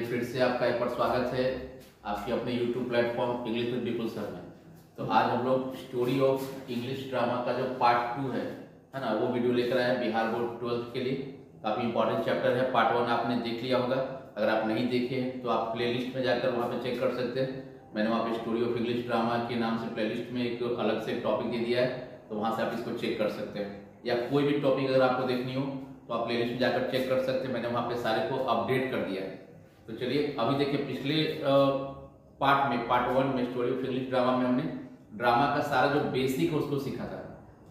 फिर से आपका एक बार स्वागत है आपके अपने YouTube platform English with people sir में। तो आज हम लोग स्टोरी ऑफ इंग्लिश ड्रामा का जो पार्ट 2 है ना, वो वीडियो लेकर आए हैं बिहार बोर्ड 12th के लिए। काफ़ी इंपॉर्टेंट चैप्टर है। पार्ट 1 आपने देख लिया होगा, अगर आप नहीं देखे हैं तो आप प्लेलिस्ट में जाकर वहाँ पे चेक कर सकते हैं। मैंने वहाँ पे स्टोरी ऑफ इंग्लिश ड्रामा के नाम से प्लेलिस्ट में एक अलग से टॉपिक दे दिया है, तो वहाँ से आप इसको चेक कर सकते हैं। या कोई भी टॉपिक अगर आपको देखनी हो तो आप प्लेलिस्ट में जाकर चेक कर सकते हैं। मैंने वहाँ पे सारे को अपडेट कर दिया है। तो चलिए अभी देखिए, पिछले पार्ट 1 में स्टोरी ऑफ इंग्लिश ड्रामा में हमने ड्रामा का सारा जो बेसिक है उसको सीखा था।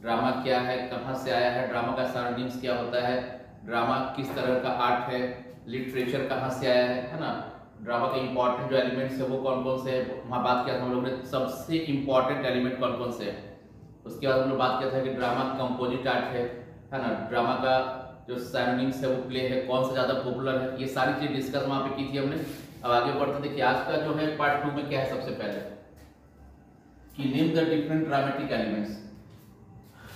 ड्रामा क्या है, कहाँ से आया है, ड्रामा का सारा मीन्स क्या होता है, ड्रामा किस तरह का आर्ट है, लिटरेचर कहाँ से आया है ना, ड्रामा के इंपॉर्टेंट जो एलिमेंट्स है वो कौन कौन से है। वहाँ बात किया था हम लोग ने सबसे इंपॉर्टेंट एलिमेंट कौन कौन से है। उसके बाद हम लोग बात किया था कि ड्रामा कंपोजिट आर्ट है ना, ड्रामा का जो सिनोनिम्स है वो प्ले है, कौन सा ज्यादा पॉपुलर है, ये सारी चीज डिस्कस वहां पे की थी हमने। अब आगे बढ़ते देखिए, आज का जो है पार्ट 2 में क्या है, सबसे पहले कि name the different dramatic elements.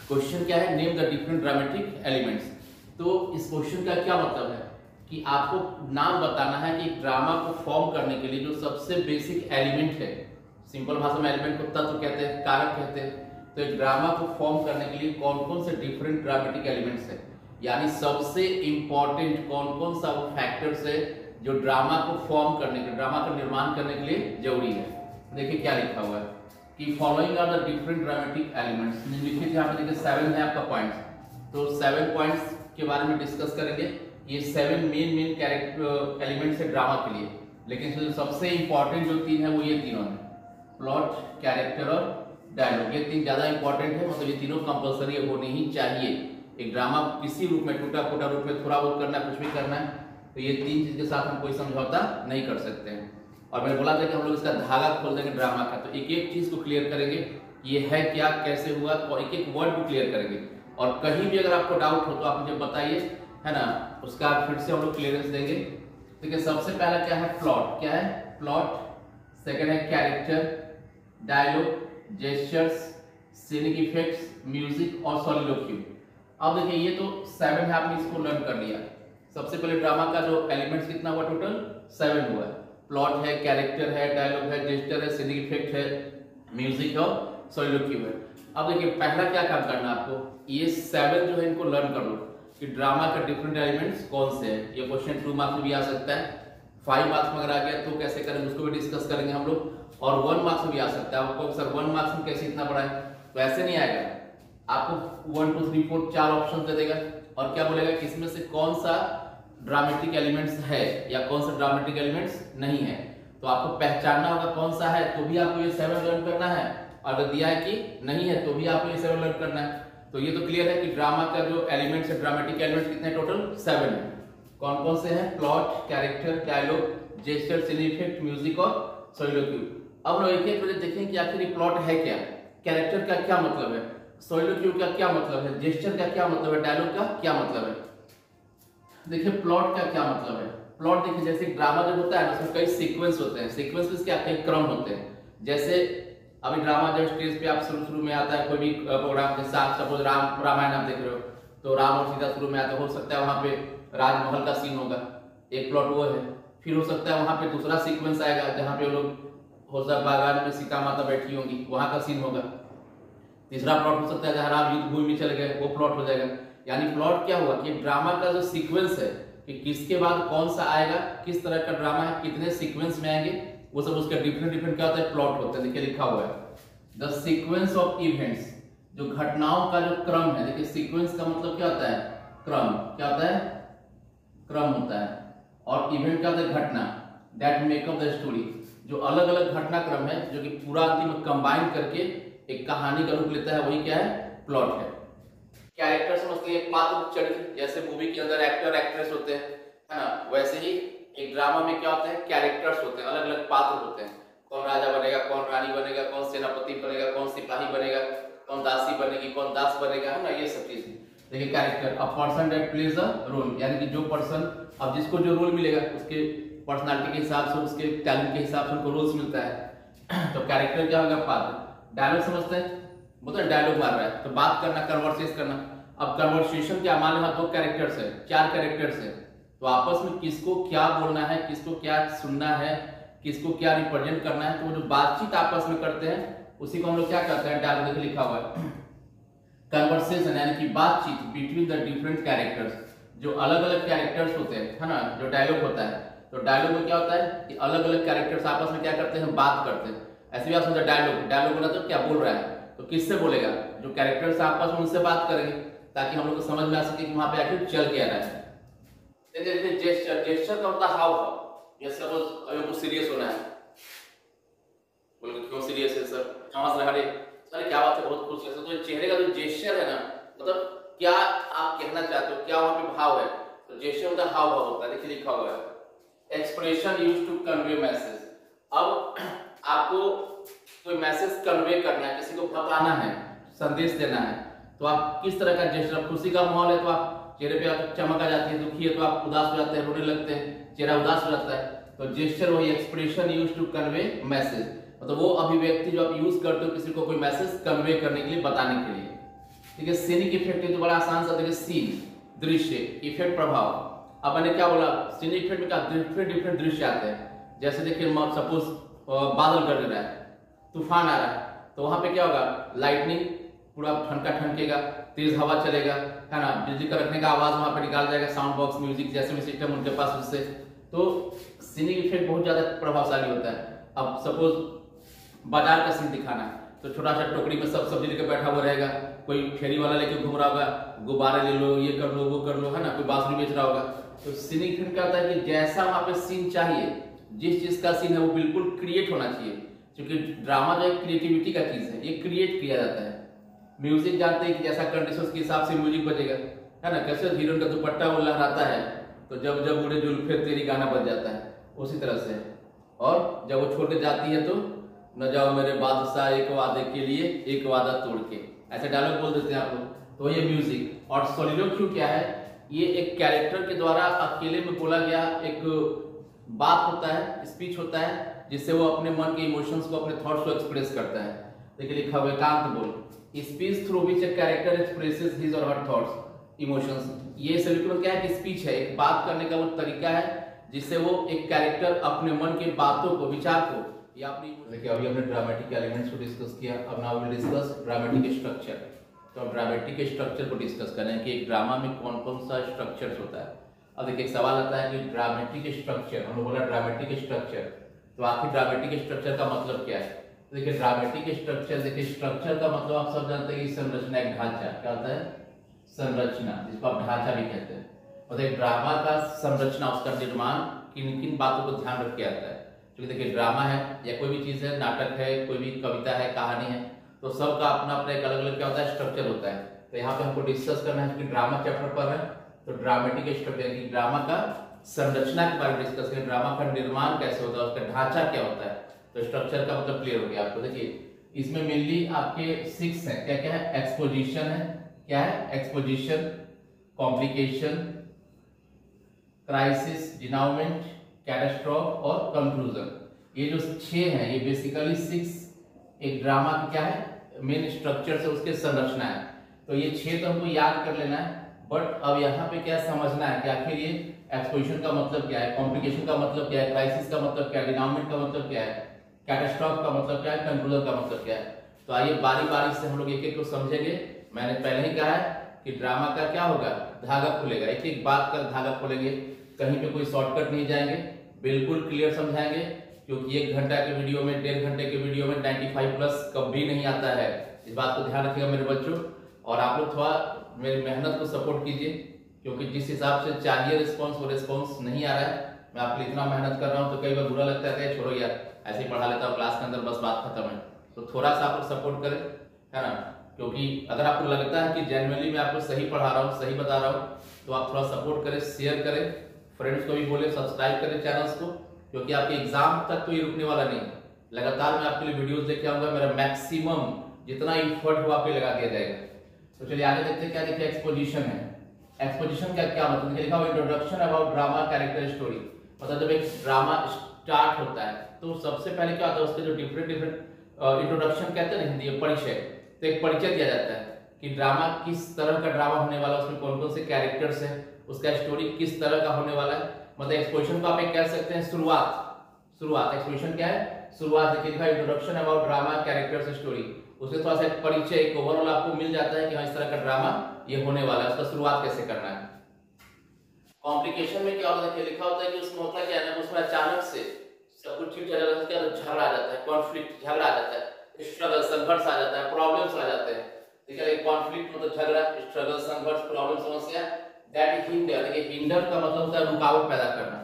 Question क्या है, name the different dramatic elements. तो इस क्वेश्चन का क्या मतलब है कि आपको नाम बताना है कि ड्रामा को फॉर्म करने के लिए जो सबसे बेसिक एलिमेंट है, सिंपल भाषा में एलिमेंट को तत्व कहते हैं, कारक कहते हैं। तो एक ड्रामा को फॉर्म करने के लिए कौन कौन से डिफरेंट ड्रामेटिक एलिमेंट्स है, यानी सबसे इंपॉर्टेंट कौन कौन सा वो फैक्टर्स है जो ड्रामा को फॉर्म करने के, ड्रामा का निर्माण करने के लिए जरूरी है। देखिए क्या लिखा हुआ है कि following are the different dramatic elements. लिखिए यहाँ पे देखिए 7 है आपका पॉइंट्स। तो 7 पॉइंट्स के बारे में डिस्कस करेंगे। ये 7 मेन कैरेक्टर एलिमेंट्स है ड्रामा के लिए, लेकिन सबसे इंपॉर्टेंट जो 3 है वो ये तीनों है, प्लॉट, कैरेक्टर और डायलॉग। ये 3 ज्यादा इंपॉर्टेंट है, मतलब ये तीनों कंपल्सरी होनी ही चाहिए। एक ड्रामा किसी रूप में, टूटा फूटा रूप में थोड़ा बहुत करना है, कुछ भी करना है, तो ये 3 चीज के साथ हम कोई समझौता नहीं कर सकते हैं। और मैंने बोला था कि हम लोग इसका धागा खोल देंगे ड्रामा का, तो एक एक चीज को क्लियर करेंगे, ये है क्या, कैसे हुआ, और एक एक वर्ड को क्लियर करेंगे। और कहीं भी अगर आपको डाउट हो तो आप मुझे बताइए, है ना, उसका फिर से हम लोग क्लियरेंस देंगे। देखिए सबसे पहला क्या है, प्लॉट। क्या है, प्लॉट। सेकेंड है character, dialogue, gestures, scenic effects, music और सॉलिलोक्यू। अब देखिए ये तो 7 है, आपने इसको लर्न कर लिया। सबसे पहले ड्रामा का जो एलिमेंट्स कितना हुआ, टोटल 7 हुआ है। प्लॉट है, कैरेक्टर है, डायलॉग है, जेस्चर है, सीनिक इफेक्ट है, म्यूजिक और सॉलिलोक्यू है। अब देखिए पहला क्या काम करना है आपको, ये 7 जो है इनको लर्न कर लो कि ड्रामा का डिफरेंट एलिमेंट्स कौन से हैं। ये क्वेश्चन 2 मार्क्स में भी आ सकता है, 5 मार्क्स में अगर आ गया तो कैसे करेंगे उसको भी डिस्कस करेंगे हम लोग, और 1 मार्क्स में भी आ सकता है। आपको सर 1 मार्क्स में कैसे इतना पढ़ा है, तो ऐसे नहीं आएगा। आपको 1 2 3 4 4 ऑप्शन दे देगा और क्या बोलेगा कि इसमें से कौन सा ड्रामेटिक एलिमेंट्स है या कौन सा ड्रामेटिक एलिमेंट्स नहीं है। तो आपको पहचानना होगा कौन सा है, तो भी आपको ये 7 लर्न करना है। अगर दिया है कि नहीं है तो भी आपको ये 7 लर्न करना है। तो ये तो क्लियर है कि ड्रामा का जो एलिमेंट्स है, ड्रामेटिक एलिमेंट्स कितने, टोटल 7 है। कौन कौन से हैं, plot, character, dialogue, gesture, scenic effect, music और सॉलिलोक्यू। अब लोग एक एक वजह देखें कि आखिर ये प्लॉट है क्या, कैरेक्टर का क्या मतलब है, सॉलिलोक्यू का क्या मतलब है, जेस्चर का क्या मतलब है, डायलॉग का क्या मतलब है। देखिए प्लॉट का क्या मतलब है। प्लॉट देखिए जैसे ड्रामा जब होता है ना, उसमें कई सीक्वेंस होते हैं। सीक्वेंस क्या, कई क्रम होते हैं। जैसे अभी ड्रामा जब स्टेज पे आप शुरू में आता है कोई भी प्रोग्राम के साथ, सपोज रामायण आप देख रहे हो तो राम और सीता शुरू में आता है, हो सकता है वहां पे राजमहल का सीन होगा, एक प्लॉट वो है। फिर हो सकता है वहां पे दूसरा सीक्वेंस आएगा जहाँ पे लोग हो सकता है बागान में सीता माता बैठी होंगी, वहां का सीन होगा। तीसरा प्लॉट हो सकता है जहाँ राम युद्ध भूमि में चले गए, वो प्लॉट हो जाएगा। यानी प्लॉट क्या हुआ कि ड्रामा का जो सीक्वेंस है कि किसके बाद कौन सा आएगा, किस तरह का ड्रामा है, कितने सीक्वेंस में आएंगे, वो सब उसका डिफरेंट क्या होता है, प्लॉट होता है। देखिए लिखा हुआ है द सीक्वेंस ऑफ इवेंट्स, जो घटनाओं का जो क्रम है। देखिए सीक्वेंस का मतलब क्या होता है, क्रम। क्या होता है, क्रम होता है। और इवेंट क्या होता है, घटना। That make up the story, जो अलग अलग घटनाक्रम है जो कि पूरा अंतिम कंबाइन करके एक कहानी का रूप लेता है, वही क्या है, प्लॉट है। कैरेक्टर समझते हैं, पात्र, चरित्र। जैसे मूवी के अंदर एक्टर एक्ट्रेस होते हैं, है ना, वैसे ही एक ड्रामा में क्या होते हैं, कैरेक्टर्स होते हैं, अलग अलग पात्र होते हैं। कौन राजा बनेगा, कौन रानी बनेगा, कौन सेनापति बनेगा, कौन सिपाही बनेगा, कौन दासी बनेगी, कौन दास बनेगा, है ना, ये सब चीजें। देखिए character, a person that plays a role, यानी कि जो पर्सन, अब जिसको जो रोल मिलेगा उसके पर्सनालिटी के हिसाब से, उसके टैलेंट के हिसाब से उनको रोल्स मिलता है। तो कैरेक्टर क्या होगा, पात्र। डायलॉग समझते हैं, मतलब डायलॉग मार रहा है तो बात करना, कन्वर्सेशन करना। अब कन्वर्सेशन क्या, मान लो 2 कैरेक्टर्स है, 4 कैरेक्टर्स है, तो आपस में किसको क्या बोलना है, किसको क्या सुनना है, किसको क्या रिप्रेजेंट करना है, तो वो जो बातचीत आपस में करते हैं उसी को हम लोग क्या कहते हैं, डायलॉग देखिए लिखा हुआ है कन्वर्सेशन, यानी कि बातचीत बिटवीन द डिफरेंट कैरेक्टर्स, जो अलग अलग कैरेक्टर्स होते हैं, है ना, जो डायलॉग होता है। तो डायलॉग में क्या होता है कि अलग अलग कैरेक्टर्स आपस में क्या करते हैं, बात करते हैं। ऐसे भी आप समझो डायलॉग, डायलॉग बोला तो क्या बोल रहा है, तो किससे बोलेगा, जो कैरेक्टर्स आपस में उनसे बात करेंगे, ताकि हम लोग को समझ में आ सके कि वहां पे आखिर चल क्या रहा है। देखिए जेस्चर, जेस्चर का मतलब हाव भाव। जैसे सपोज अभी कुछ सीरियस होना है, बोले क्यों सीरियस है सर, हंस रहे, अरे क्या बात है, बहुत खुश है। तो चेहरे का जो जेस्चर है ना, मतलब क्या आप कहना चाहते हो, क्या वहां पे भाव है, तो जेस्चर का हाव भाव होता है। देखिए लिखा हुआ है expression used to convey message. अब आपको कोई मैसेज कन्वे करना है, किसी को बताना है, संदेश देना है, तो आप किस तरह का जेस्चर, खुशी का माहौल है तो आप चेहरे पे आप चमक आ जाती है, दुखी है तो आप उदास हो जाते हैं, रोने लगते हैं, चेहरा उदास हो जाता है। तो जेस्चर वही expression used to convey message, मतलब वो अभिव्यक्ति जो आप यूज करते हो किसी को कोई मैसेज कन्वे करने के लिए, बताने के लिए। ठीक है, सीनिक इफेक्ट तो बड़ा आसान सा, देखिए सीन दृश्य, इफेक्ट प्रभाव। अब मैंने क्या बोला, सीनिक इफेक्ट में क्या डिफरेंट डिफरेंट दृश्य आते हैं। जैसे देखिए सपोज बादल गरज रहा है, तूफान आ रहा है, तो वहां पे क्या होगा, लाइटनिंग, पूरा ठनका ठनकेगा, तेज हवा चलेगा, है ना, बिजली का रखने का आवाज वहां पे निकाल जाएगा, साउंड बॉक्स, म्यूजिक जैसे भी सिस्टम उनके पास, उससे तो सीनिक इफेक्ट बहुत ज्यादा प्रभावशाली होता है। अब सपोज बाजार का सीन दिखाना है, तो छोटा सा टोकरी में सब सब्जी लेकर बैठा हुआ रहेगा, कोई फेरी वाला लेकर घूम रहा होगा, गुब्बारे ले लो, ये कर लो, वो कर लो, है ना, कोई बांसुरी बेच रहा होगा। तो सीनिक इफेक्ट क्या होता है कि जैसा वहां पे सीन चाहिए, जिस चीज का सीन है वो बिल्कुल क्रिएट होना चाहिए, क्योंकि ड्रामा जो एक क्रिएटिविटी का चीज है, ये क्रिएट किया जाता है। म्यूजिक जानते हैं कि जैसा कंडीशन के हिसाब से म्यूजिक बजेगा, है ना, कैसे हीरोइन का दुपट्टा वो लहराता है, तो जब जब उड़े जुल्फे तेरी गाना बज जाता है, उसी तरह से। और जब वो छोड़ के जाती है तो न जाओ मेरे बादशाह एक वादे के लिए एक वादा तोड़ के, ऐसे डायलॉग बोल देते हैं आप लोग। तो ये म्यूजिक। और सोलिलोक्यू क्या है, ये एक कैरेक्टर के द्वारा अकेले में बोला गया एक बात होता है, स्पीच होता है, जिससे वो अपने मन के इमोशंस को, अपने थॉट्स को एक्सप्रेस करता है। देखिए लिखा हुआ एकांत बोल, speech through which a character expresses his और हर थॉट्स इमोशंस। ये सोलिलोक्यू क्या है कि स्पीच है, एक बात करने का वो तरीका है जिससे वो एक कैरेक्टर अपने मन के बातों को, विचार को, या अपनी, देखिए अभी हमने ड्रामेटिक एलिमेंट्स को डिस्कस किया, अब now will discuss dramatic structure. तो ड्रामेटिक स्ट्रक्चर को डिस्कस करें कि एक ड्रामा में कौन कौन सा स्ट्रक्चर्स होता है। अब देखिए एक सवाल आता है कि ड्रामेटिक स्ट्रक्चर, हमने बोला ड्रामेटिक स्ट्रक्चर, तो आखिर ड्रामेटिक स्ट्रक्चर का मतलब क्या है। तो देखिए ड्रामेटिक स्ट्रक्चर, देखिए स्ट्रक्चर का मतलब आप सब जानते हैं कि संरचना, एक ढांचा, क्या होता है, संरचना, जिसको आप ढांचा भी कहते हैं। और एक ड्रामा का संरचना, उसका निर्माण किन किन बातों को ध्यान रख के आता है। क्योंकि देखिए ड्रामा है या कोई भी चीज है, नाटक है, कोई भी कविता है, कहानी है, तो सबका अपना अपना एक अलग अलग क्या होता है, स्ट्रक्चर होता है। तो यहाँ पे हमको डिस्कस करना है कि ड्रामा चैप्टर पर है, तो ड्रामेटिक स्ट्रक्चर की ड्रामा का संरचना के बारे में डिस्कस करें, ड्रामा का निर्माण कैसे होता है, उसका ढांचा क्या होता है। तो स्ट्रक्चर का मतलब क्लियर हो गया आपको। देखिए इसमें मेनली आपके 6 है, क्या क्या है, एक्सपोजिशन है, क्या है, एक्सपोजिशन, कॉम्प्लिकेशन, क्राइसिस, डिनाउमेंट, कैटास्ट्रोफ और कंक्लूजन। ये जो 6 हैं, ये बेसिकली 6 एक ड्रामा की क्या है, मेन स्ट्रक्चर से उसके संरचना है। तो ये 6 तो हमको याद कर लेना है, बट अब यहाँ पे क्या समझना है कि आखिर ये एक्सपोजिशन का मतलब क्या है, कॉम्प्लिकेशन का मतलब क्या है, क्राइसिस का मतलब क्या है, डिनाउमेंट का मतलब क्या है, कैटास्ट्रोफ का मतलब क्या है, कंक्लूजन का मतलब क्या है। तो आइए बारी बारी से हम लोग एक एक को समझेंगे। मैंने पहले ही कहा है कि ड्रामा का क्या होगा, धागा खुलेगा, एक एक बात का धागा खोलेंगे, कहीं पे कोई शॉर्टकट नहीं जाएंगे, बिल्कुल क्लियर समझाएंगे। क्योंकि 1 घंटा के वीडियो में, 1.5 घंटे के वीडियो में 95+ कभी नहीं आता है, इस बात को ध्यान रखिएगा मेरे बच्चों। और आप लोग थोड़ा मेरी मेहनत को सपोर्ट कीजिए, क्योंकि जिस हिसाब से चाहिए रिस्पॉन्स, वो रिस्पॉन्स नहीं आ रहा है। मैं आपके लिए इतना मेहनत कर रहा हूँ, तो कई बार बुरा लगता है, छोड़ो यार, ऐसे ही पढ़ा लेता हूँ क्लास के अंदर, बस बात खत्म है। तो थोड़ा सा आप लोग सपोर्ट करें, है ना, क्योंकि अगर आपको लगता है कि जेन्युइनली मैं आपको सही पढ़ा रहा हूँ, सही बता रहा हूँ, तो आप थोड़ा सपोर्ट करें, शेयर करें, फ्रेंड्स को भी बोले सब्सक्राइब करें चैनल्स को, क्योंकि आपके एग्जाम तक तो ये रुकने वाला नहीं। लगातार मैं आपके लिए वीडियोस लेके आऊंगा, मेरा मैक्सिमम जितना एफर्ट हो आप पे लगा दिया जाएगा। तो चलिए आगे देखते हैं क्या देखिए, एक्सपोजिशन है। एक्सपोजिशन का क्या मतलब, लिखा हुआ introduction about drama character story, मतलब जब एक ड्रामा स्टार्ट होता है तो सबसे पहले क्या होता है, उसके जो डिफरेंट इंट्रोडक्शन कहते हैं ना हिंदी में, परिचय। तो एक परिचय दिया जाता है कि ड्रामा किस तरह का ड्रामा होने वाला, उसमें कौन कौन से कैरेक्टर्स हैं, उसका स्टोरी किस तरह का होने वाला है। मतलब एक्सपोजिशन को आप एक कह सकते हैं शुरुआत एक्सपोजिशन क्या है, शुरुआत। देखिए लिखा introduction about drama characters story, उससे थोड़ा सा एक परिचय, एक ओवरऑल आपको मिल जाता है कि हाँ इस तरह का ड्रामा ये होने वाला है, उसका शुरुआत कैसे करना है। कॉम्प्लिकेशन में क्या होता है, लिखा होता है कि उसमें होता क्या है, उसमें अचानक से सब कुछ ठीक चल रहा है, झगड़ा आ जाता है, कॉन्फ्लिक्ट, झगड़ा आ जाता है, स्ट्रगल, संघर्ष आ जाता है, प्रॉब्लम्स आ जाते हैं। ठीक है, कॉन्फ्लिक्ट मतलब झगड़ा, स्ट्रगल, संघर्ष, प्रॉब्लम, समस्या, दैट हिंडर। देखिए हिंडर का मतलब होता है रुकावट पैदा करना,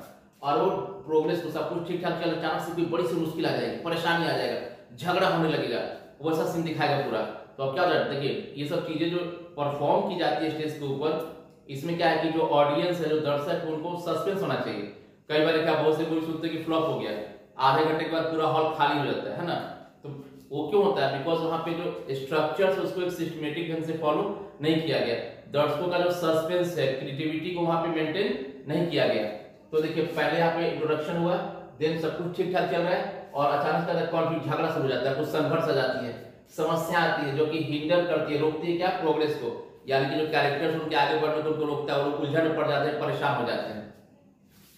और वो प्रोग्रेस को, सब कुछ ठीक ठाक चल, अचानक से कोई बड़ी सी मुश्किल आ जाएगी, परेशानी आ जाएगा, झगड़ा होने लगेगा, वैसा सीन दिखाएगा पूरा। तो अब क्या होता है, देखिए ये सब चीजें जो परफॉर्म की जाती है स्टेज के ऊपर, इसमें क्या है कि जो ऑडियंस है, जो दर्शक है, उनको सस्पेंस होना चाहिए। कई बार क्या बहुत से कोई सोचते कि फ्लॉप हो गया, आधे घंटे के बाद पूरा हॉल खाली हो जाता है ना। तो वो क्यों होता है, बिकॉज वहां पे जो स्ट्रक्चर्स उसको एक सिस्टमेटिक ढंग से फॉलो नहीं किया गया, दर्शकों का जो सस्पेंस है, क्रिएटिविटी को वहां पे मेंटेन नहीं किया गया। तो देखिए पहले यहाँ पे इंट्रोडक्शन हुआ, देन सब कुछ ठीक ठाक चल रहा है, और अचानक से कॉन्फ्लिक्ट, झगड़ा शुरू हो जाता है, कुछ संघर्ष आ जाती है, समस्या आती है जो कि हिंडर करती है, रोकती है क्या, प्रोग्रेस को, यानी कि जो कैरेक्टर्स उनके आगे बढ़ने को उनको रोकता है, वो उलझन में पड़ जाते हैं, परेशान हो जाते हैं।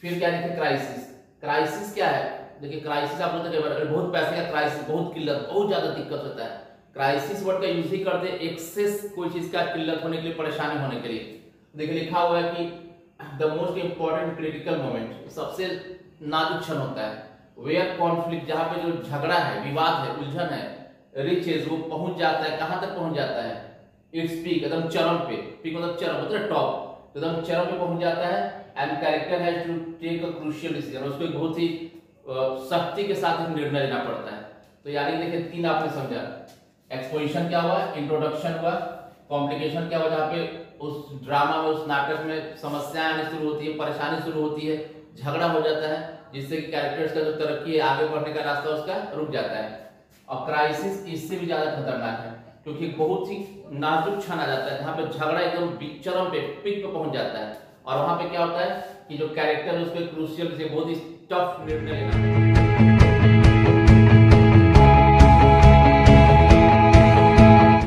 फिर क्या देखिए क्राइसिस। क्राइसिस क्या है, देखिए क्राइसिस आप लोग बहुत पैसे का क्राइसिस, बहुत किल्लत, बहुत ज्यादा दिक्कत होता है। क्राइसिस वर्ड का यूज ही करते हैं एक्सेस, कोई चीज का किल्लत होने के लिए, परेशानी होने के लिए। देखिए लिखा हुआ है कि the most important critical moment, सबसे नाजुक क्षण होता है, वेयर कॉन्फ्लिक्ट, जहां पे जो झगड़ा है, विवाद है, उलझन है, रिचेज, वो पहुंच जाता है, कहां तक पहुंच जाता है, इट्स पीक, एकदम चरम पे, पीक मतलब चरम मतलब टॉप, एकदम चरम पे पहुंच जाता है। And character has to take a crucial decision, उसको एक बहुत ही सख्ती के साथ एक निर्णय लेना पड़ता है। तो यानी देखिए तीन आपने समझा, एक्सपोजिशन क्या हुआ, इंट्रोडक्शन हुआ, कॉम्प्लिकेशन क्या हुआ, जहाँ पे उस ड्रामा में, उस नाटक में समस्याएं आनी शुरू होती है, परेशानी शुरू होती है, झगड़ा हो जाता है, जिससे कि कैरेक्टर्स का जो तरक्की है, आगे बढ़ने का रास्ता उसका रुक जाता है। और क्राइसिस इससे भी ज्यादा खतरनाक है, क्योंकि बहुत ही नाजुक क्षण आ जाता है, जहाँ पे झगड़ा एकदम चरम पे, पीक पे पहुंच जाता है, और वहां पे क्या होता है कि जो कैरेक्टर है उसको क्रूशियल से बहुत ही टफ निर्णय लेना।